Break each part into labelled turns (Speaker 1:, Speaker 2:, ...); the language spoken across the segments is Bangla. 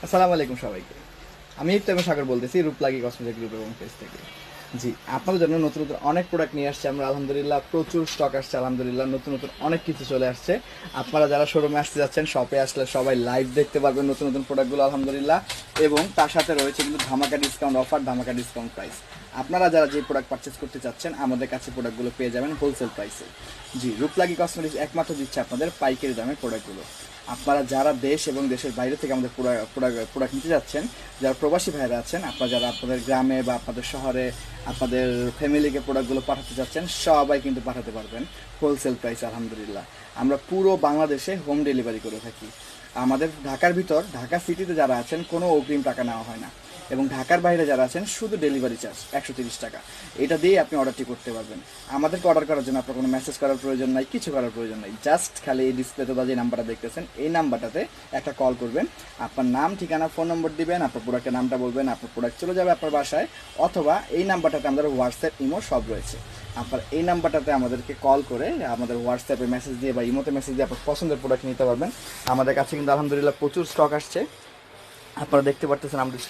Speaker 1: আসসালামু আলাইকুম সবাইকে। আমি ইফতেমে সাগর বলতেছি রূপলাগী কসমেটিক গ্রুপ এবং পেজ থেকে। জি, আপনাদের জন্য নতুন নতুন অনেক প্রোডাক্ট নিয়ে আসছে আমরা আলহামদুলিল্লাহ। প্রচুর স্টক আসছে আলহামদুলিল্লাহ, নতুন নতুন অনেক কিছু চলে আসছে। আপনারা যারা শোরুমে আসতে যাচ্ছেন, শপে আসলে সবাই লাইভ দেখতে পারবেন নতুন নতুন প্রোডাক্টগুলো আলহামদুলিল্লাহ। এবং তার সাথে রয়েছে কিন্তু ধামাকা ডিসকাউন্ট অফার, ধামাকা ডিসকাউন্ট প্রাইস। আপনারা যারা যে প্রোডাক্ট পারচেস করতে চাচ্ছেন আমাদের কাছে প্রোডাক্টগুলো পেয়ে যাবেন হোলসেল প্রাইসে। জি, রূপলাগী কসমেটিক্স একমাত্র দিচ্ছে আপনাদের পাইকারি দামে প্রোডাক্টগুলো। আপনারা যারা দেশ এবং দেশের বাইরে থেকে আমাদের প্রোডাক্ট নিতে যাচ্ছেন, যারা প্রবাসী ভাইরা আছেন, আপনারা যারা আপনাদের গ্রামে বা আপনাদের শহরে আপনাদের ফ্যামিলিকে প্রোডাক্টগুলো পাঠাতে যাচ্ছেন, সবাই কিন্তু পাঠাতে পারবেন হোলসেল প্রাইস আলহামদুলিল্লাহ। আমরা পুরো বাংলাদেশে হোম ডেলিভারি করে থাকি। আমাদের ঢাকার ভিতর, ঢাকা সিটিতে যারা আছেন কোনো অগ্রিম টাকা নেওয়া হয় না, এবং ঢাকার বাইরে যারা আছেন শুধু ডেলিভারি চার্জ 130 টাকা। এটা দিয়ে আপনি অর্ডারটি করতে পারবেন। আমাদেরকে অর্ডার করার জন্য আপনার কোনো মেসেজ করার প্রয়োজন নাই, কিছু করার প্রয়োজন নাই। জাস্ট খালি এই ডিসপ্লেতে যে নাম্বারটা দেখতেছেন এই নাম্বারটাতে একটা কল করবেন, আপনার নাম, ঠিকানা, ফোন নম্বর দিবেন, আপনার প্রোডাক্টের নামটা বলবেন, আপনার প্রোডাক্ট চলে যাবে আপনার বাসায়। অথবা এই নাম্বারটাতে আমাদের হোয়াটসঅ্যাপ, ইমো সব রয়েছে। আপনার এই নাম্বারটাতে আমাদেরকে কল করে আমাদের হোয়াটসঅ্যাপে মেসেজ দিয়ে বা ইমোতে মেসেজ দিয়ে আপনার পছন্দের প্রোডাক্ট নিতে পারবেন। আমাদের কাছে কিন্তু আলহামদুলিল্লাহ প্রচুর স্টক আসছে। আপনারা দেখতে পারতেছেন আমাদের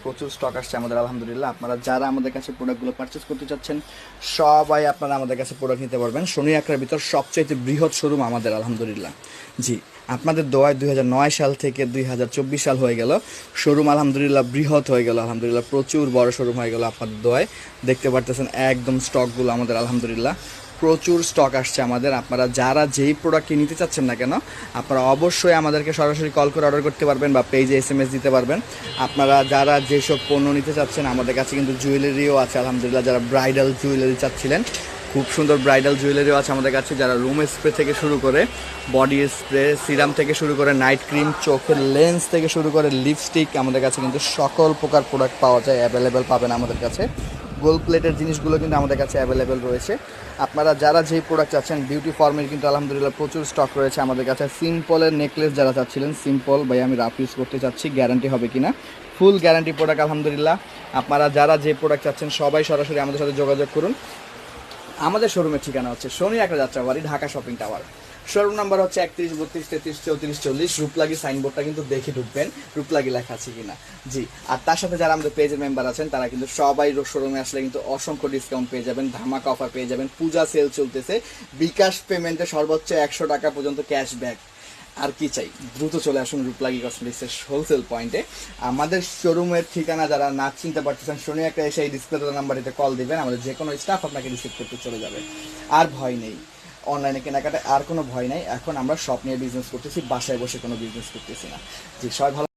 Speaker 1: প্রচুর স্টক আসছে আমাদের আলহামদুলিল্লাহ। আপনারা যারা আমাদের কাছে প্রোডাক্টগুলো পারচেস করতে চাচ্ছেন সবাই আপনারা আমাদের কাছে প্রোডাক্ট নিতে পারবেন। শনি একরার ভিতর সবচাইতে বৃহৎ শোরুম আমাদের আলহামদুলিল্লাহ। জি, আপনাদের দোয়ায় 2009 সাল থেকে 2024 সাল হয়ে গেল, শোরুম আলহামদুলিল্লাহ বৃহৎ হয়ে গেল আলহামদুলিল্লাহ, প্রচুর বড় শোরুম হয়ে গেল আপনাদের দোয়ায়। দেখতে পারতেছেন একদম স্টকগুলো আমাদের আলহামদুলিল্লাহ প্রচুর স্টক আসছে আমাদের। আপনারা যারা যেই প্রোডাক্টটি নিতে চাচ্ছেন না কেন, আপনারা অবশ্যই আমাদেরকে সরাসরি কল করে অর্ডার করতে পারবেন বা পেজে SMS দিতে পারবেন। আপনারা যারা যেসব পণ্য নিতে চাচ্ছেন আমাদের কাছে কিন্তু জুয়েলারিও আছে আলহামদুলিল্লাহ। যারা ব্রাইডাল জুয়েলারি চাচ্ছিলেন, খুব সুন্দর ব্রাইডাল জুয়েলারিও আছে আমাদের কাছে। যারা রুম স্প্রে থেকে শুরু করে বডি স্প্রে, সিরাম থেকে শুরু করে নাইট ক্রিম, চোখের লেন্স থেকে শুরু করে লিপস্টিক, আমাদের কাছে কিন্তু সকল প্রকার প্রোডাক্ট পাওয়া যায়, অ্যাভেলেবেল পাবেন আমাদের কাছে। গোল্ড প্লেটের জিনিসগুলো কিন্তু আমাদের কাছে অ্যাভেলেবেল রয়েছে। আপনারা যারা যেই প্রোডাক্ট চাচ্ছেন, বিউটি ফর্মের কিন্তু আলহামদুলিল্লাহ প্রচুর স্টক রয়েছে আমাদের কাছে। সিম্পলের নেকলেস যারা চাচ্ছিলেন, সিম্পল ভাই আমি রাফ ইউজ করতে চাচ্ছি, গ্যারান্টি হবে কিনা, ফুল গ্যারান্টি প্রোডাক্ট আলহামদুলিল্লাহ। আপনারা যারা যে প্রোডাক্ট চাচ্ছেন সবাই সরাসরি আমাদের সাথে যোগাযোগ করুন। আমাদের শোরুমের ঠিকানা হচ্ছে Shoni Akhra Jatrabari, Dhaka shopping tower. Showroom number হচ্ছে 31, 32, 33, 34, 40। রূপলাগী সাইনবোর্ডটা কিন্তু দেখে ঢুকবেন, রূপলাগী লেখা আছে কিনা। জি, আর তার সাথে যারা আমাদের পেজের মেম্বার আছেন তারা কিন্তু সবাই শোরুমে আসলে কিন্তু অসংখ্য ডিসকাউন্ট পেয়ে যাবেন, ধামাকা অফার পেয়ে যাবেন। পূজা সেল চলতেছে, বিকাশ পেমেন্টে সর্বোচ্চ 100 টাকা পর্যন্ত ক্যাশব্যাক। আর কি চাই, দ্রুত চলে আসুন রূপলাগী কসমেটিক্সের হোলসেল পয়েন্টে। আমাদের শোরুমের ঠিকানা যারা না চিনতে পারতেছেন, শনি একটা এসে এই ডিসপ্লে নাম্বারটিতে কল দিবেন, আমাদের যে কোনো স্টাফ আপনাকে রিসিভ করতে চলে যাবে। আর ভয় নেই, অনলাইনে কেনাকাটায় আর কোনো ভয় নাই। এখন আমরা শপ নিয়ে বিজনেস করতেছি, বাসায় বসে কোনো বিজনেস করতেছি না। জি, সবাই ভালো।